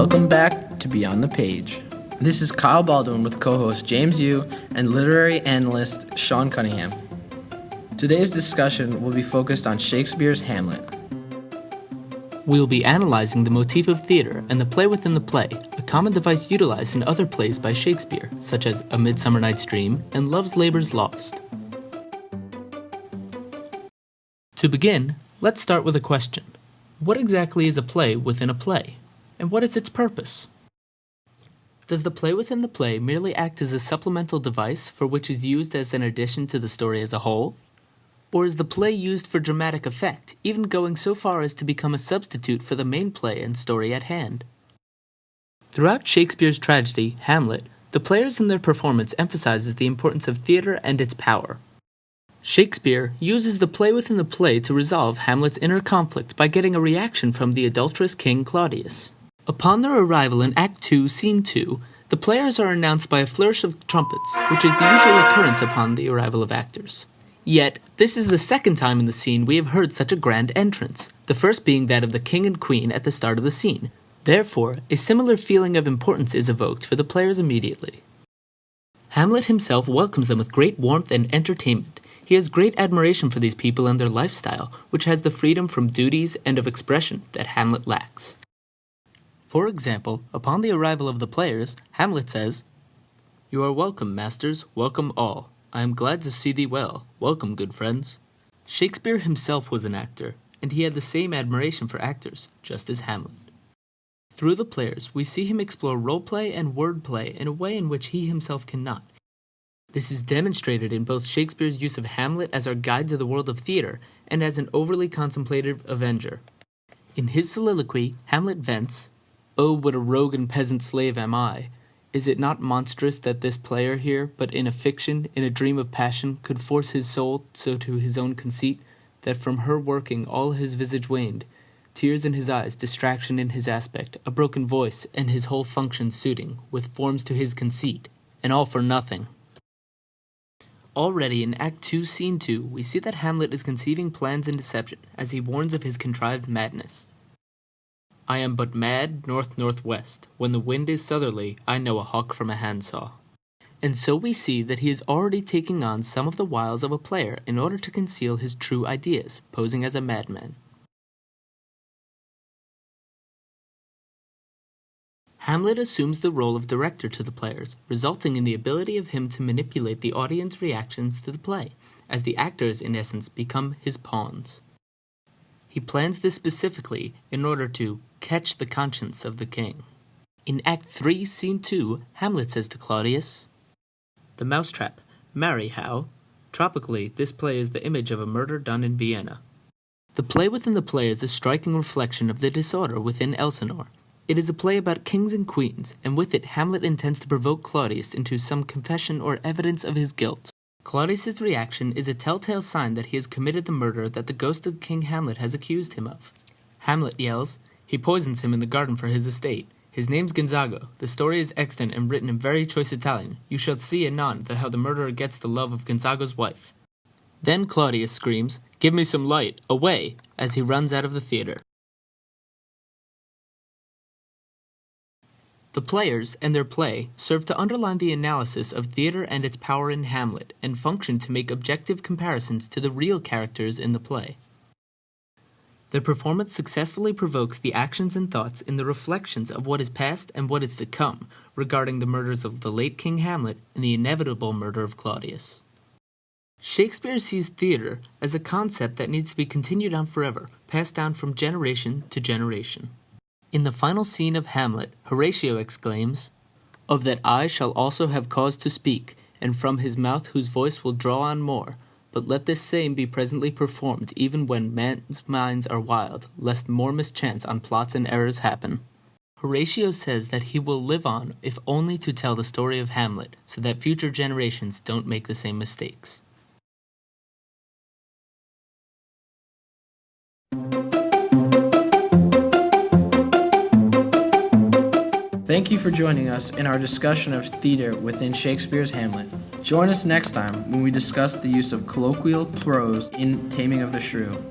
Welcome back to Beyond the Page. This is Kyle Baldwin with co-host James Yu and literary analyst Sean Cunningham. Today's discussion will be focused on Shakespeare's Hamlet. We'll be analyzing the motif of theater and the play within the play, a common device utilized in other plays by Shakespeare, such as A Midsummer Night's Dream and Love's Labour's Lost. To begin, let's start with a question. What exactly is a play within a play? And what is its purpose? Does the play within the play merely act as a supplemental device for which is used as an addition to the story as a whole? Or is the play used for dramatic effect, even going so far as to become a substitute for the main play and story at hand? Throughout Shakespeare's tragedy, Hamlet, the players in their performance emphasizes the importance of theater and its power. Shakespeare uses the play within the play to resolve Hamlet's inner conflict by getting a reaction from the adulterous King Claudius. Upon their arrival in Act 2, Scene 2, the players are announced by a flourish of trumpets, which is the usual occurrence upon the arrival of actors. Yet, this is the second time in the scene we have heard such a grand entrance, the first being that of the king and queen at the start of the scene. Therefore, a similar feeling of importance is evoked for the players immediately. Hamlet himself welcomes them with great warmth and entertainment. He has great admiration for these people and their lifestyle, which has the freedom from duties and of expression that Hamlet lacks. For example, upon the arrival of the players, Hamlet says, "You are welcome, masters, welcome all. I am glad to see thee well. Welcome, good friends." Shakespeare himself was an actor, and he had the same admiration for actors, just as Hamlet. Through the players, we see him explore role-play and wordplay in a way in which he himself cannot. This is demonstrated in both Shakespeare's use of Hamlet as our guide to the world of theater and as an overly contemplative avenger. In his soliloquy, Hamlet vents, "Oh, what a rogue and peasant slave am I! Is it not monstrous that this player here, but in a fiction, in a dream of passion, could force his soul so to his own conceit, that from her working all his visage waned, tears in his eyes, distraction in his aspect, a broken voice, and his whole function suiting, with forms to his conceit, and all for nothing." Already in Act 2, Scene 2, we see that Hamlet is conceiving plans in deception, as he warns of his contrived madness. "I am but mad north-northwest. When the wind is southerly, I know a hawk from a handsaw." And so we see that he is already taking on some of the wiles of a player in order to conceal his true ideas, posing as a madman. Hamlet assumes the role of director to the players, resulting in the ability of him to manipulate the audience reactions to the play, as the actors, in essence, become his pawns. He plans this specifically in order to catch the conscience of the king. In Act 3, Scene 2, Hamlet says to Claudius, "The mousetrap, marry how?" Tropically, this play is the image of a murder done in Vienna. The play within the play is a striking reflection of the disorder within Elsinore. It is a play about kings and queens, and with it Hamlet intends to provoke Claudius into some confession or evidence of his guilt. Claudius's reaction is a telltale sign that he has committed the murder that the ghost of King Hamlet has accused him of. Hamlet yells, "He poisons him in the garden for his estate. His name's Gonzago. The story is extant and written in very choice Italian. You shall see anon how the murderer gets the love of Gonzago's wife." Then Claudius screams, "Give me some light, away!" as he runs out of the theater. The players and their play serve to underline the analysis of theater and its power in Hamlet, and function to make objective comparisons to the real characters in the play. Their performance successfully provokes the actions and thoughts in the reflections of what is past and what is to come regarding the murders of the late King Hamlet and the inevitable murder of Claudius. Shakespeare sees theater as a concept that needs to be continued on forever, passed down from generation to generation. In the final scene of Hamlet, Horatio exclaims, "Of that I shall also have cause to speak, and from his mouth whose voice will draw on more. But let this same be presently performed, even when men's minds are wild, lest more mischance on plots and errors happen." Horatio says that he will live on if only to tell the story of Hamlet, so that future generations don't make the same mistakes. Thank you for joining us in our discussion of theater within Shakespeare's Hamlet. Join us next time when we discuss the use of colloquial prose in Taming of the Shrew.